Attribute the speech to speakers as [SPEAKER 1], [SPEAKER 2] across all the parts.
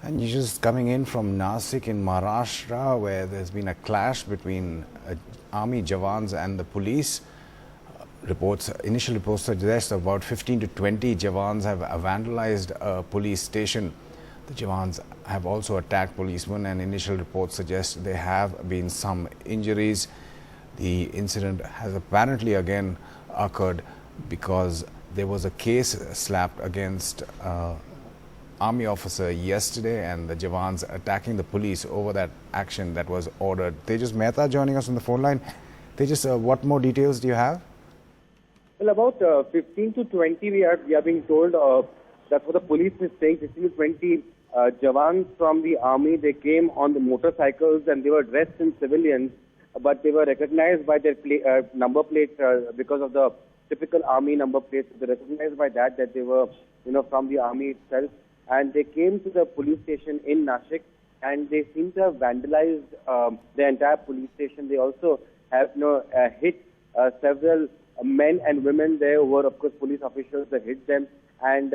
[SPEAKER 1] And you're just coming in from Nashik in Maharashtra, where there's been a clash between army Jawans and the police. Initial reports suggest about 15 to 20 Jawans have vandalized a police station. The Jawans have also attacked policemen, and initial reports suggest there have been some injuries. The incident has apparently again occurred because there was a case slapped against army officer yesterday, and the Jawans attacking the police over that action that was ordered. Tejas Mehta joining us on the phone line. Tejas, what more details do you have?
[SPEAKER 2] Well, about 15 to 20, we are being told that for the police is saying 15 to 20 Jawans from the army. They came on the motorcycles and they were dressed in civilians, but they were recognized by their number plates because of the typical army number plates. They recognized by that they were, from the army itself. And they came to the police station in Nashik, and they seem to have vandalized the entire police station. They also have, hit several men and women there who were, of course, police officials that hit them. And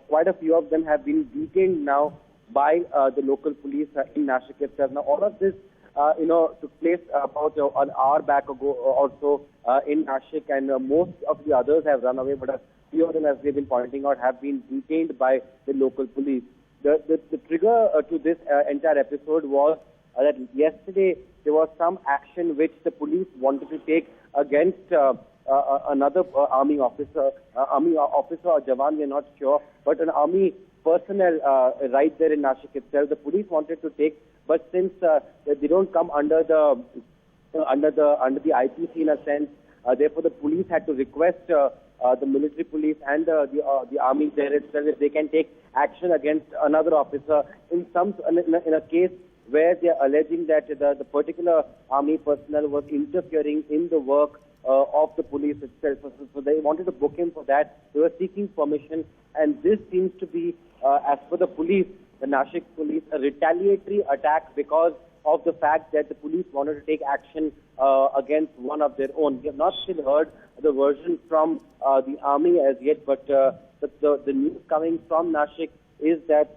[SPEAKER 2] quite a few of them have been detained now by the local police in Nashik itself. Now, all of this, took place about an hour back ago or so in Nashik, and most of the others have run away, but few of them, as we've been pointing out, have been detained by the local police. The trigger to this entire episode was that yesterday there was some action which the police wanted to take against another army officer or Jawan, we're not sure, but an army personnel right there in Nashik itself. The police wanted to take, but since they don't come under the IPC in a sense, therefore the police had to request the military police and the army there itself if they can take action against another officer in a case where they are alleging that the particular army personnel was interfering in the work of the police itself. So they wanted to book him for that. They were seeking permission, and this seems to be, as per the police, the Nashik police, a retaliatory attack because of the fact that the police wanted to take action against one of their own. We have not still heard the version from the army as yet, but the news coming from Nashik is that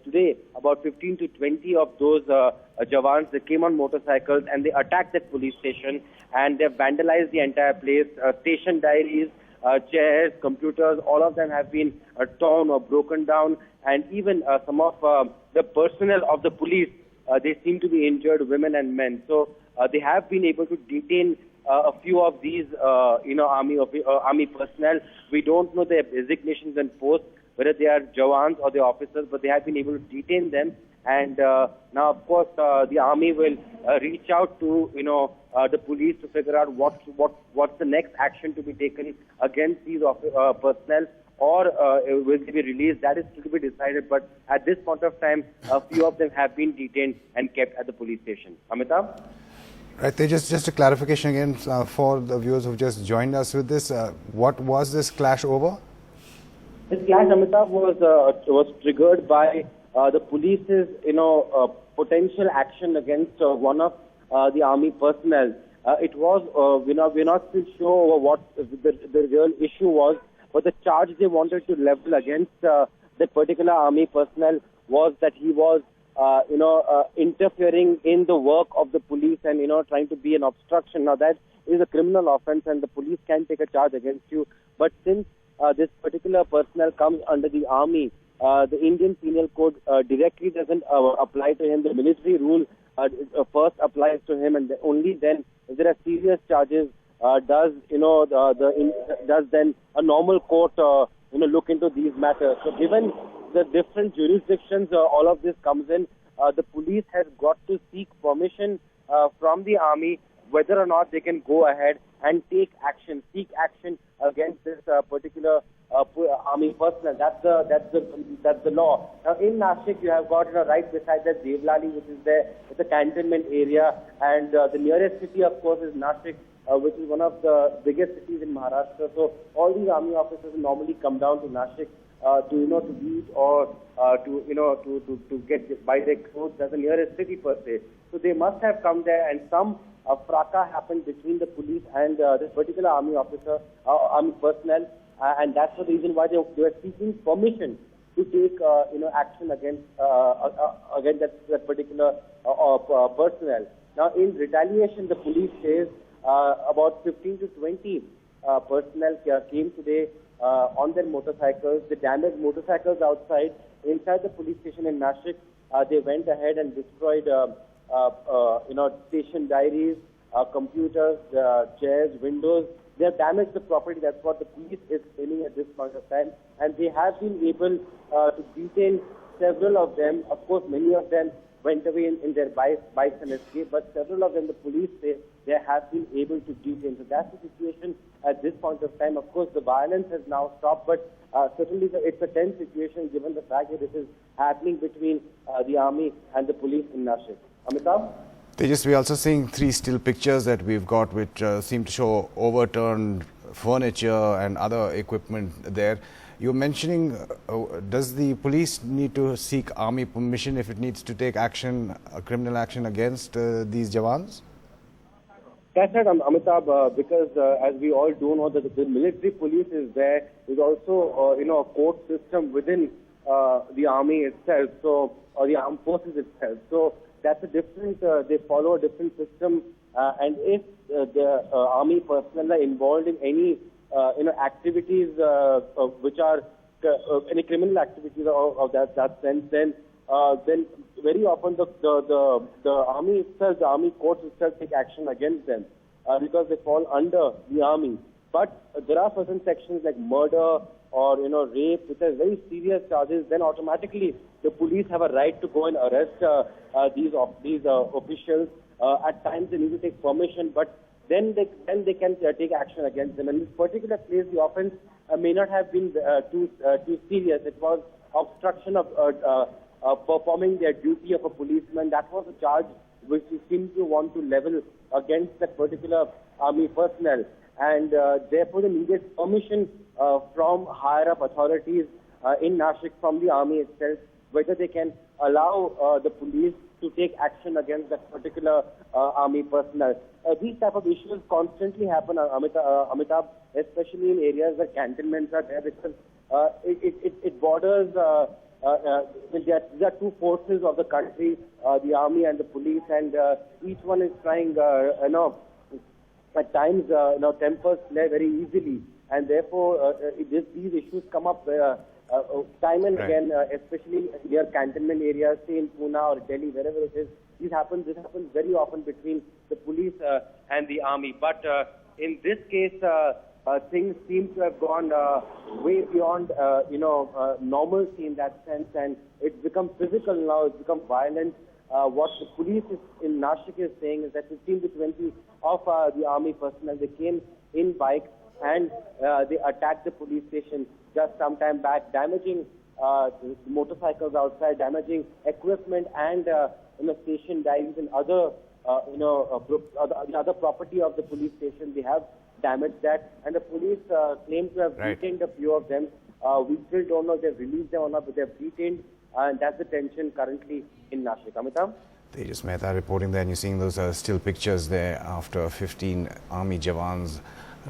[SPEAKER 2] today about 15 to 20 of those Jawans, they came on motorcycles and they attacked that police station, and they vandalized the entire place. Station diaries, chairs, computers, all of them have been torn or broken down, and even some of the personnel of the police, they seem to be injured, women and men. So they have been able to detain a few of these, army personnel. We don't know their designations and posts, whether they are Jawans or the officers, but they have been able to detain them. And now, of course, the army will reach out to, the police to figure out what's the next action to be taken against these personnel, or will they be released. That is to be decided. But at this point of time, a few of them have been detained and kept at the police station. Amitabh?
[SPEAKER 1] Right, just a clarification again for the viewers who've just joined us with this. What was this clash over?
[SPEAKER 2] This clash, Amitabh, was triggered by the police's, potential action against one of the army personnel. It was, we're not still sure what the real issue was, but the charge they wanted to level against the particular army personnel was that he was, interfering in the work of the police and, trying to be an obstruction. Now, that is a criminal offense and the police can take a charge against you. But since this particular personnel comes under the army, the Indian Penal Code directly doesn't apply to him. The military rule first applies to him, and only then, if there are serious charges, does then a normal court look into these matters. So given the different jurisdictions all of this comes in, the police has got to seek permission from the army whether or not they can go ahead and seek action against this particular army personnel. That's the law. Now in Nashik, you have got right beside that Devlali, which is there. It's a cantonment area, and the nearest city, of course, is Nashik, which is one of the biggest cities in Maharashtra. So all these army officers normally come down to Nashik to eat or to get buy their clothes. That's the nearest city per se. So they must have come there, and some fracas happened between the police and this particular army officer, army personnel, and that's the reason why they were seeking permission to take action against that particular personnel. Now, in retaliation, the police says about 15 to 20 personnel came today on their motorcycles. They damaged motorcycles outside. Inside the police station in Nashik, they went ahead and destroyed station diaries, computers, chairs, windows. They have damaged the property. That's what the police is claiming at this point of time. And they have been able to detain several of them. Of course, many of them went away in their bikes and escaped, but several of them, the police say, they have been able to detain. So that's the situation at this point of time. Of course, the violence has now stopped, but certainly it's a tense situation given the fact that this is happening between the army and the police in Nashik. Amitabh?
[SPEAKER 1] Tejas, we're also seeing 3 still pictures that we've got which seem to show overturned furniture and other equipment there. You're mentioning, does the police need to seek army permission if it needs to take action, criminal action against these Jawans?
[SPEAKER 2] That's right, Amitabh, because as we all do know that the military police is there. There's also, a court system within the army itself, or the armed forces itself. So that's a different, they follow a different system. And if the army personnel are involved in any activities which are any criminal activities of that sense, then very often the army itself, the army courts itself take action against them because they fall under the army. But there are certain sections like murder or rape, which are very serious charges. Then automatically the police have a right to go and arrest these officials. At times they need to take permission, but then they can take action against them. In this particular case, the offense may not have been too serious. It was obstruction of performing their duty of a policeman. That was a charge which we seem to want to level against that particular army personnel. And therefore, they needed permission from higher up authorities in Nashik from the army itself, whether they can allow the police to take action against that particular army personnel. These type of issues constantly happen, Amitabh, especially in areas where cantonments are there, because it borders. There are 2 forces of the country, the army and the police, and each one is trying, at times, tempers flare very easily, and therefore these issues come up time and again, especially near cantonment areas, say in Pune or Delhi, wherever it is. This happens very often between the police and the army. But in this case, things seem to have gone way beyond, normalcy in that sense, and it's become physical now. It's become violent. What the police in Nashik is saying is that 15 to 20 of the army personnel, they came in bikes and they attacked the police station just some time back, damaging motorcycles outside, damaging equipment and station diaries and other other property of the police station. They have damaged that, and the police claim to have detained a few of them. We still don't know if they've released them or not, but they've detained, and that's the tension currently in Nashik. Amitabh?
[SPEAKER 1] Tejas Mehta reporting there, and you're seeing those still pictures there after 15 army Jawans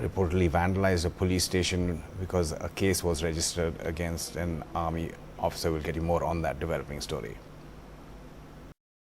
[SPEAKER 1] reportedly vandalized a police station because a case was registered against an army officer. We'll get you more on that developing story.